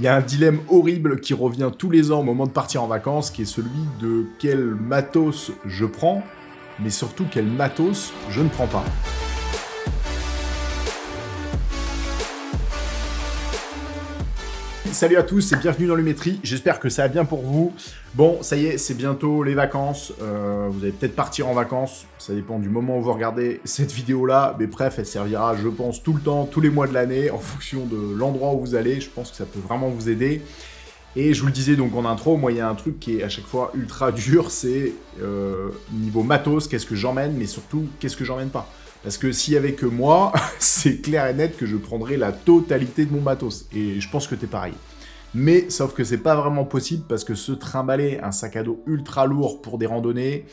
Il y a un dilemme horrible qui revient tous les ans au moment de partir en vacances, qui est celui de quel matos je prends, mais surtout quel matos je ne prends pas. Salut à tous et bienvenue dans Lumétrie, j'espère que ça va bien pour vous. Bon, ça y est, c'est bientôt les vacances, vous allez peut-être partir en vacances, ça dépend du moment où vous regardez cette vidéo-là, mais bref, elle servira, je pense, tout le temps, tous les mois de l'année, en fonction de l'endroit où vous allez, je pense que ça peut vraiment vous aider. Et je vous le disais donc en intro, moi il y a un truc qui est à chaque fois ultra dur, c'est niveau matos, qu'est-ce que j'emmène, mais surtout, qu'est-ce que j'emmène pas. Parce que s'il y avait que moi, c'est clair et net que je prendrais la totalité de mon matos. Et je pense que t'es pareil. Mais sauf que c'est pas vraiment possible parce que se trimballer un sac à dos ultra lourd pour des randonnées,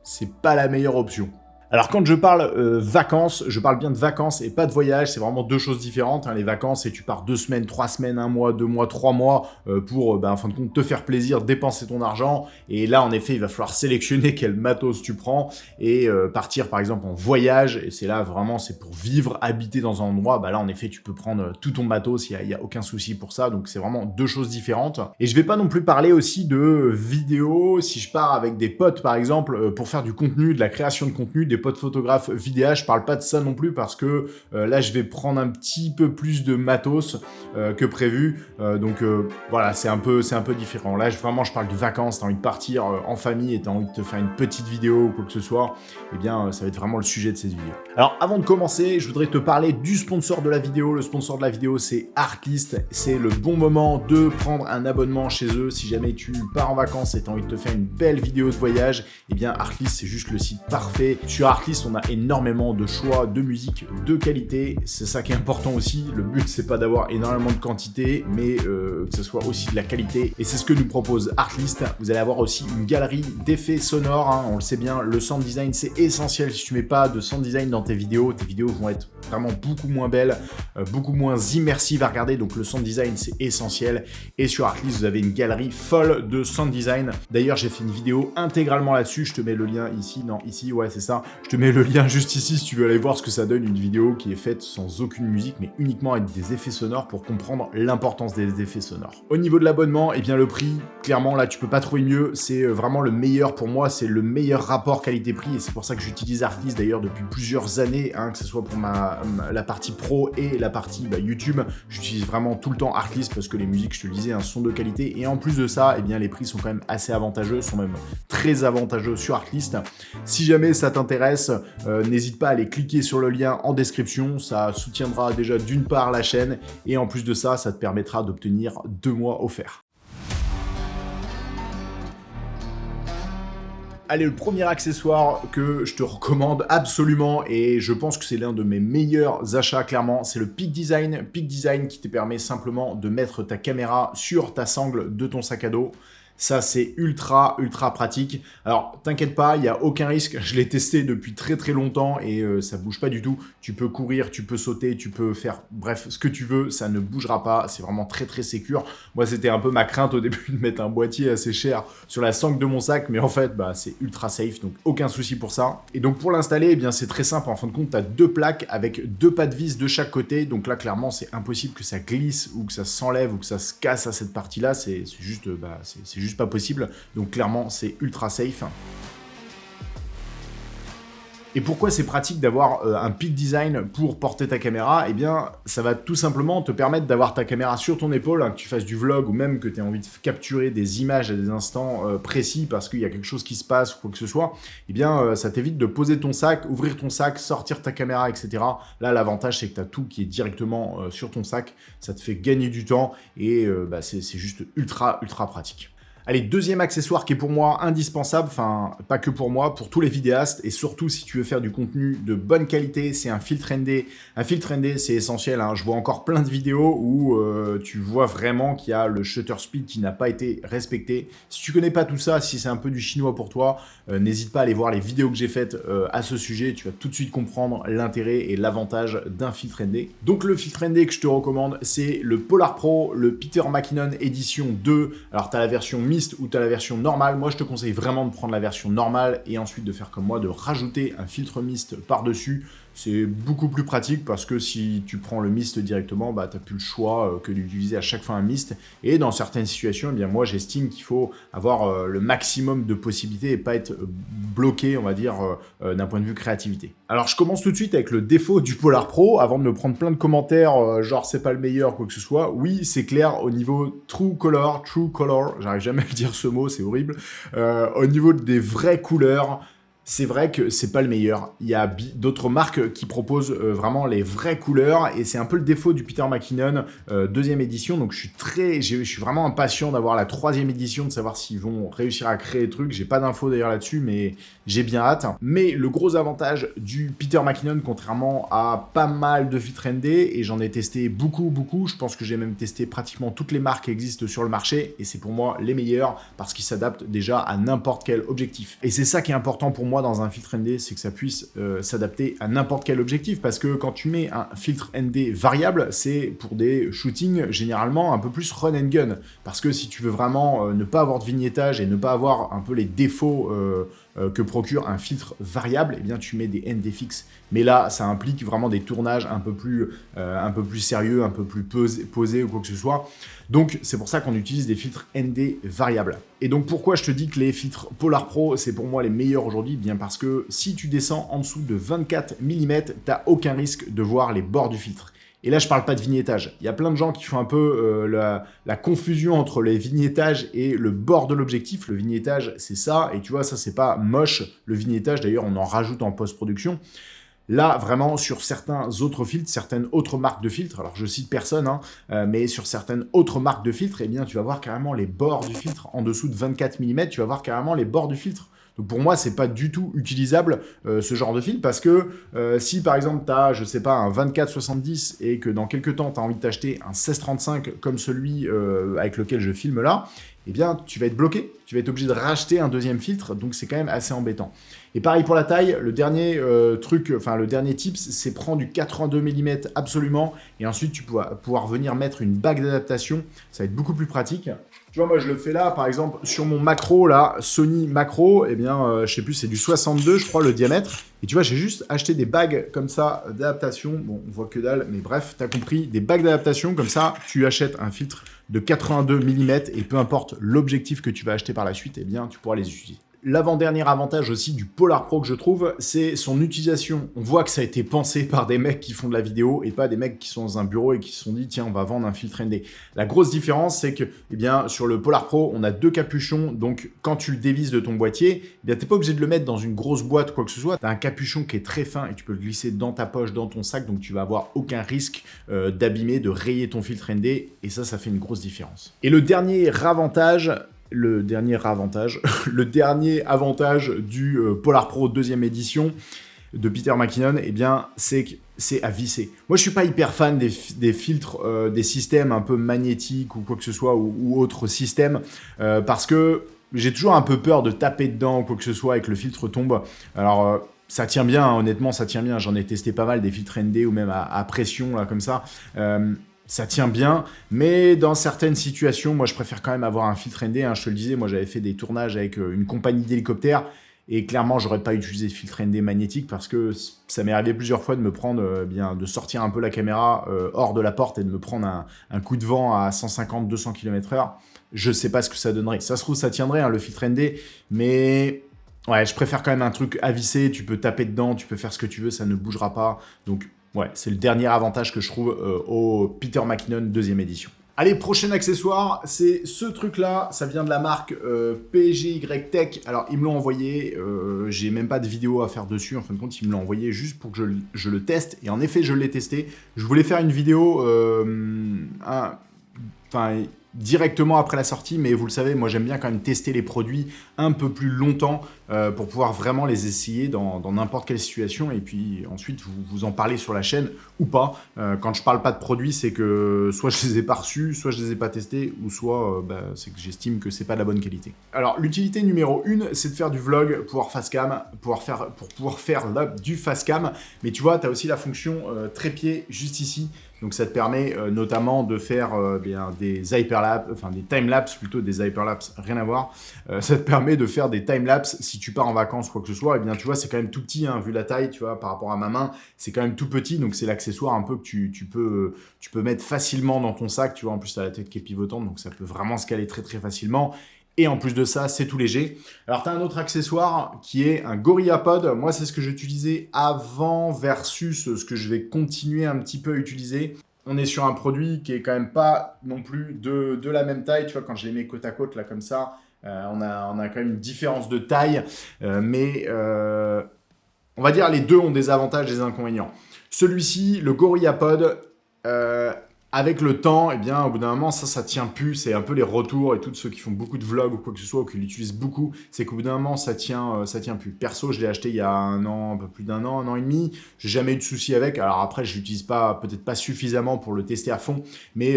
c'est pas la meilleure option. Alors quand je parle vacances, je parle bien de vacances et pas de voyage, c'est vraiment deux choses différentes. Les vacances, c'est tu pars 2 semaines, 3 semaines, 1 mois, 2 mois, 3 mois pour, en fin de compte, te faire plaisir, dépenser ton argent. Et là, en effet, il va falloir sélectionner quel matos tu prends et partir, par exemple, en voyage. Et c'est là, vraiment, c'est pour vivre, habiter dans un endroit. Là, en effet, tu peux prendre tout ton matos, il y a aucun souci pour ça. Donc, c'est vraiment deux choses différentes. Et je vais pas non plus parler aussi de vidéos. Si je pars avec des potes, par exemple, pour faire du contenu, de la création de contenu, des potes photographes, vidéastes, je parle pas de ça non plus parce que là je vais prendre un petit peu plus de matos que prévu, donc voilà, c'est un peu différent. Là vraiment je parle de vacances, t'as envie de partir en famille et t'as envie de te faire une petite vidéo ou quoi que ce soit, eh bien ça va être vraiment le sujet de cette vidéo. Alors avant de commencer, je voudrais te parler du sponsor de la vidéo. Le sponsor de la vidéo, c'est Artlist. C'est le bon moment de prendre un abonnement chez eux. Si jamais tu pars en vacances et t'as envie de te faire une belle vidéo de voyage, eh bien Artlist, c'est juste le site parfait. Sur Artlist, on a énormément de choix de musique de qualité. C'est ça qui est important aussi. Le but, c'est pas d'avoir énormément de quantité, mais que ce soit aussi de la qualité. Et c'est ce que nous propose Artlist. Vous allez avoir aussi une galerie d'effets sonores. On le sait bien, le sound design, c'est essentiel. Si tu mets pas de sound design dans tes vidéos vont être vraiment beaucoup moins belles, beaucoup moins immersives à regarder. Donc le sound design, c'est essentiel. Et sur Artlist, vous avez une galerie folle de sound design. D'ailleurs, j'ai fait une vidéo intégralement là-dessus. Je te mets le lien ici. Non, ici, ouais, c'est ça. Je te mets le lien juste ici si tu veux aller voir ce que ça donne, une vidéo qui est faite sans aucune musique, mais uniquement avec des effets sonores pour comprendre l'importance des effets sonores. Au niveau de l'abonnement, eh bien le prix, clairement là tu peux pas trouver mieux, c'est vraiment le meilleur pour moi, c'est le meilleur rapport qualité-prix et c'est pour ça que j'utilise Artlist d'ailleurs depuis plusieurs années, que ce soit pour la partie pro et la partie YouTube, j'utilise vraiment tout le temps Artlist parce que les musiques, je te le disais, sont de qualité et en plus de ça, eh bien les prix sont quand même assez avantageux, sont même très avantageux sur Artlist. Si jamais ça t'intéresse, n'hésite pas à aller cliquer sur le lien en description, ça soutiendra déjà d'une part la chaîne et en plus de ça, ça te permettra d'obtenir 2 mois offerts. Allez, le premier accessoire que je te recommande absolument et je pense que c'est l'un de mes meilleurs achats clairement, c'est le Peak Design. Peak Design qui te permet simplement de mettre ta caméra sur ta sangle de ton sac à dos. Ça, c'est ultra pratique. Alors, t'inquiète pas, il n'y a aucun risque. Je l'ai testé depuis très longtemps et ça bouge pas du tout. Tu peux courir, tu peux sauter, tu peux faire, bref, ce que tu veux, ça ne bougera pas. C'est vraiment très sécure. Moi, c'était un peu ma crainte au début de mettre un boîtier assez cher sur la sangle de mon sac, mais en fait, c'est ultra safe, donc aucun souci pour ça. Et donc, pour l'installer, eh bien, c'est très simple. En fin de compte, tu as 2 plaques avec 2 pas de vis de chaque côté. Donc là, clairement, c'est impossible que ça glisse ou que ça s'enlève ou que ça se casse à cette partie-là. C'est juste, c'est juste pas possible, donc clairement c'est ultra safe. Et pourquoi c'est pratique d'avoir un Peak Design pour porter ta caméra? Eh bien, ça va tout simplement te permettre d'avoir ta caméra sur ton épaule, que tu fasses du vlog ou même que tu aies envie de capturer des images à des instants précis parce qu'il y a quelque chose qui se passe ou quoi que ce soit. Eh bien, ça t'évite de poser ton sac, ouvrir ton sac, sortir ta caméra, etc. Là, l'avantage, c'est que tu as tout qui est directement sur ton sac. Ça te fait gagner du temps et c'est juste ultra pratique. Allez, deuxième accessoire qui est pour moi indispensable, enfin pas que pour moi, pour tous les vidéastes et surtout si tu veux faire du contenu de bonne qualité, c'est un filtre ND. Un filtre ND, c'est essentiel, je vois encore plein de vidéos où tu vois vraiment qu'il y a le shutter speed qui n'a pas été respecté. Si tu connais pas tout ça, si c'est un peu du chinois pour toi, n'hésite pas à aller voir les vidéos que j'ai faites à ce sujet, tu vas tout de suite comprendre l'intérêt et l'avantage d'un filtre ND. Donc le filtre ND que je te recommande, c'est le Polar Pro, le Peter McKinnon Edition 2. Alors tu as la version Mist ou tu as la version normale. Moi, je te conseille vraiment de prendre la version normale et ensuite de faire comme moi, de rajouter un filtre Mist par-dessus. C'est beaucoup plus pratique parce que si tu prends le mist directement, bah, tu n'as plus le choix que d'utiliser à chaque fois un mist. Et dans certaines situations, eh bien, moi j'estime qu'il faut avoir le maximum de possibilités et pas être bloqué, on va dire, d'un point de vue créativité. Alors je commence tout de suite avec le défaut du Polar Pro, avant de me prendre plein de commentaires, genre c'est pas le meilleur, quoi que ce soit. Oui, c'est clair, au niveau True Color, j'arrive jamais à le dire ce mot, c'est horrible. Au niveau des vraies couleurs, c'est vrai que c'est pas le meilleur. Il y a d'autres marques qui proposent vraiment les vraies couleurs et c'est un peu le défaut du Peter McKinnon deuxième édition. Donc je suis vraiment impatient d'avoir la troisième édition, de savoir s'ils vont réussir à créer des trucs. J'ai pas d'infos d'ailleurs là-dessus, mais j'ai bien hâte. Mais le gros avantage du Peter McKinnon, contrairement à pas mal de filtres ND, et j'en ai testé beaucoup, je pense que j'ai même testé pratiquement toutes les marques qui existent sur le marché et c'est pour moi les meilleurs parce qu'ils s'adaptent déjà à n'importe quel objectif. Et c'est ça qui est important pour moi dans un filtre ND, c'est que ça puisse s'adapter à n'importe quel objectif, parce que quand tu mets un filtre ND variable, c'est pour des shootings généralement un peu plus run and gun, parce que si tu veux vraiment ne pas avoir de vignettage et ne pas avoir un peu les défauts que procure un filtre variable, eh bien tu mets des ND fixes. Mais là, ça implique vraiment des tournages un peu plus sérieux, un peu plus posés ou quoi que ce soit. Donc, c'est pour ça qu'on utilise des filtres ND variables. Et donc, pourquoi je te dis que les filtres Polar Pro, c'est pour moi les meilleurs aujourd'hui? Bien parce que si tu descends en dessous de 24 mm, t'as aucun risque de voir les bords du filtre. Et là, je parle pas de vignettage. Il y a plein de gens qui font un peu la confusion entre les vignettages et le bord de l'objectif. Le vignettage, c'est ça. Et tu vois, ça, c'est pas moche. Le vignettage, d'ailleurs, on en rajoute en post-production. Là, vraiment, sur certains autres filtres, certaines autres marques de filtres, alors je cite personne, mais sur certaines autres marques de filtres, eh bien, tu vas voir carrément les bords du filtre. En dessous de 24 mm, tu vas voir carrément les bords du filtre. Donc pour moi, c'est pas du tout utilisable ce genre de filtre, parce que si par exemple tu as, je sais pas, un 24-70 et que dans quelques temps tu as envie de t'acheter un 16-35 comme celui avec lequel je filme là, eh bien tu vas être bloqué, tu vas être obligé de racheter un deuxième filtre, donc c'est quand même assez embêtant. Et pareil pour la taille, le dernier le dernier tips, c'est prendre du 82 mm absolument, et ensuite tu vas pouvoir venir mettre une bague d'adaptation, ça va être beaucoup plus pratique. Tu vois, moi je le fais là, par exemple, sur mon macro, là, Sony macro, eh bien, je sais plus, c'est du 62, je crois, le diamètre. Et tu vois, j'ai juste acheté des bagues comme ça d'adaptation. Bon, on voit que dalle, mais bref, t'as compris, des bagues d'adaptation, comme ça, tu achètes un filtre de 82 mm et peu importe l'objectif que tu vas acheter par la suite, eh bien, tu pourras les utiliser. L'avant-dernier avantage aussi du Polar Pro que je trouve, c'est son utilisation. On voit que ça a été pensé par des mecs qui font de la vidéo et pas des mecs qui sont dans un bureau et qui se sont dit tiens, on va vendre un filtre ND. La grosse différence, c'est que eh bien, sur le Polar Pro, on a deux capuchons, donc quand tu le dévisses de ton boîtier, eh bien, t'es pas obligé de le mettre dans une grosse boîte ou quoi que ce soit. Tu as un capuchon qui est très fin et tu peux le glisser dans ta poche, dans ton sac, donc tu vas avoir aucun risque d'abîmer, de rayer ton filtre ND, et ça fait une grosse différence. Et le dernier avantage du Polar Pro deuxième édition de Peter McKinnon, eh bien, c'est à visser. Moi, je suis pas hyper fan des filtres, des systèmes un peu magnétiques ou quoi que ce soit, ou autres systèmes, parce que j'ai toujours un peu peur de taper dedans ou quoi que ce soit et que le filtre tombe. Alors, ça tient bien, hein, honnêtement, ça tient bien. J'en ai testé pas mal, des filtres ND ou même à pression, là, comme ça. Ça tient bien, mais dans certaines situations, moi je préfère quand même avoir un filtre ND, hein, je te le disais, moi j'avais fait des tournages avec une compagnie d'hélicoptères, et clairement j'aurais pas utilisé de filtre ND magnétique, parce que ça m'est arrivé plusieurs fois de me prendre, de sortir un peu la caméra hors de la porte et de me prendre un coup de vent à 150-200 km/h, je sais pas ce que ça donnerait. Ça se trouve ça tiendrait, hein, le filtre ND, mais... ouais, je préfère quand même un truc à visser, tu peux taper dedans, tu peux faire ce que tu veux, ça ne bougera pas, donc... ouais, c'est le dernier avantage que je trouve au Peter McKinnon deuxième édition. Allez, prochain accessoire, c'est ce truc-là. Ça vient de la marque PGY Tech. Alors, ils me l'ont envoyé. J'ai même pas de vidéo à faire dessus. En fin de compte, ils me l'ont envoyé juste pour que je le teste. Et en effet, je l'ai testé. Je voulais faire une vidéo... directement après la sortie, mais vous le savez, moi j'aime bien quand même tester les produits un peu plus longtemps pour pouvoir vraiment les essayer dans n'importe quelle situation, et puis ensuite vous en parlez sur la chaîne ou pas. Quand je parle pas de produits, c'est que soit je les ai pas reçus, soit je les ai pas testés, ou soit c'est que j'estime que c'est pas de la bonne qualité. Alors l'utilité numéro 1, c'est de faire du vlog, pouvoir facecam, pour pouvoir faire du facecam, mais tu vois, tu as aussi la fonction trépied juste ici. Donc ça te permet notamment de faire des hyperlapses, enfin des timelapses plutôt, des hyperlapses, rien à voir. Ça te permet de faire des timelapses si tu pars en vacances, quoi que ce soit, eh bien, tu vois, c'est quand même tout petit, hein, vu la taille, tu vois, par rapport à ma main, c'est quand même tout petit, donc c'est l'accessoire un peu que tu peux mettre facilement dans ton sac, tu vois, en plus, tu as la tête qui est pivotante, donc ça peut vraiment se caler très, très facilement. Et en plus de ça, c'est tout léger. Alors, tu as un autre accessoire qui est un GorillaPod. Moi, c'est ce que j'utilisais avant versus ce que je vais continuer un petit peu à utiliser. On est sur un produit qui est quand même pas non plus de la même taille. Tu vois, quand je les mets côte à côte, là, comme ça, on a quand même une différence de taille. Mais on va dire les deux ont des avantages et des inconvénients. Celui-ci, le GorillaPod, avec le temps, eh bien, au bout d'un moment, ça tient plus. C'est un peu les retours et tous ceux qui font beaucoup de vlogs ou quoi que ce soit, ou qui l'utilisent beaucoup, c'est qu'au bout d'un moment, ça tient plus. Perso, je l'ai acheté il y a un an, un peu plus d'un an et demi. J'ai jamais eu de souci avec. Alors après, je l'utilise pas, peut-être pas suffisamment pour le tester à fond, mais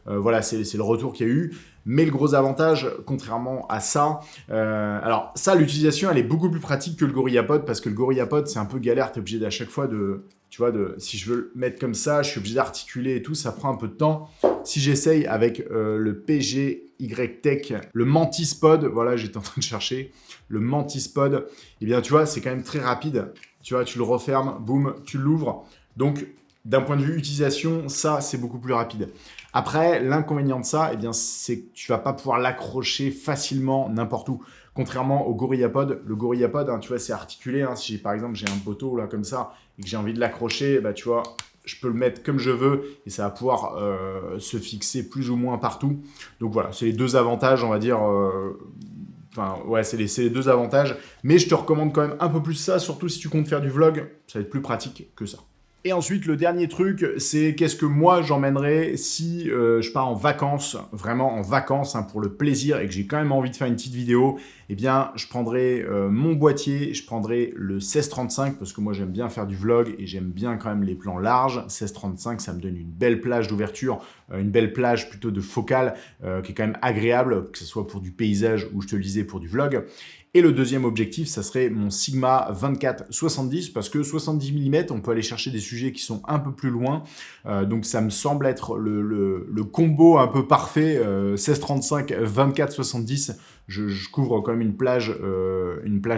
voilà, c'est le retour qu'il y a eu. Mais le gros avantage, contrairement à ça, alors ça, l'utilisation, elle est beaucoup plus pratique que le GorillaPod, parce que le GorillaPod, c'est un peu galère. Tu es obligé à chaque fois tu vois, si je veux le mettre comme ça, je suis obligé d'articuler et tout, ça prend un peu de temps. Si j'essaye avec le PGY Tech, le MantisPod, voilà, j'étais en train de chercher, le MantisPod, eh bien, tu vois, c'est quand même très rapide. Tu vois, tu le refermes, boum, tu l'ouvres. Donc, d'un point de vue utilisation, ça, c'est beaucoup plus rapide. Après, l'inconvénient de ça, eh bien, c'est que tu vas pas pouvoir l'accrocher facilement n'importe où. Contrairement au GorillaPod, le GorillaPod, hein, tu vois, c'est articulé. Hein. Si par exemple j'ai un poteau là comme ça et que j'ai envie de l'accrocher, bah, tu vois, je peux le mettre comme je veux et ça va pouvoir se fixer plus ou moins partout. Donc voilà, c'est les deux avantages, on va dire. Enfin, ouais, c'est les deux avantages. Mais je te recommande quand même un peu plus ça, surtout si tu comptes faire du vlog. Ça va être plus pratique que ça. Et ensuite, le dernier truc, c'est qu'est-ce que moi j'emmènerais si je pars en vacances, vraiment en vacances, hein, pour le plaisir et que j'ai quand même envie de faire une petite vidéo. Eh bien, je prendrai mon boîtier, je prendrai le 16-35 parce que moi j'aime bien faire du vlog et j'aime bien quand même les plans larges. 16-35, ça me donne une belle plage d'ouverture, une belle plage plutôt de focale qui est quand même agréable, que ce soit pour du paysage ou je te le disais pour du vlog. Et le deuxième objectif, ça serait mon Sigma 24-70 parce que 70 mm, on peut aller chercher des sujets qui sont un peu plus loin. Donc ça me semble être le combo un peu parfait, 16-35, 24-70. Je couvre quand même une plage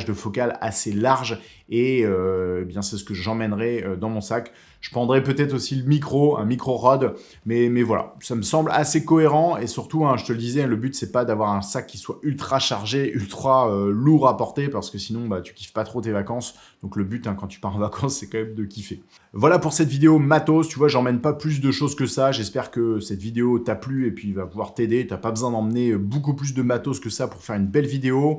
de focale assez large et eh bien c'est ce que j'emmènerai dans mon sac. Je prendrai peut-être aussi le micro, un micro rod, mais voilà, ça me semble assez cohérent et surtout, hein, je te le disais, le but c'est pas d'avoir un sac qui soit ultra chargé, ultra lourd à porter parce que sinon bah, tu kiffes pas trop tes vacances. Donc le but hein, quand tu pars en vacances, c'est quand même de kiffer. Voilà pour cette vidéo matos, tu vois, j'emmène pas plus de choses que ça. J'espère que cette vidéo t'a plu et puis va pouvoir t'aider. T'as pas besoin d'emmener beaucoup plus de matos que ça pour faire une belle vidéo.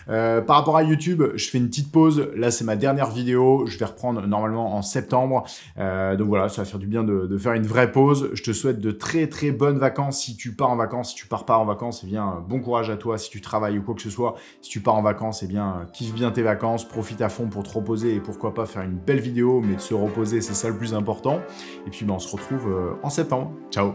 Par rapport à YouTube, je fais une petite pause. Là, c'est ma dernière vidéo. Je vais reprendre normalement en septembre. Donc voilà, ça va faire du bien de faire une vraie pause. Je te souhaite de très très bonnes vacances si tu pars en vacances. Si tu pars pas en vacances, eh bien, bon courage à toi. Si tu travailles ou quoi que ce soit, si tu pars en vacances, eh bien, kiffe bien tes vacances. Profite à fond pour te reposer et pourquoi pas faire une belle vidéo. Mais de se reposer, c'est ça le plus important. Et puis, ben, on se retrouve en septembre. Ciao!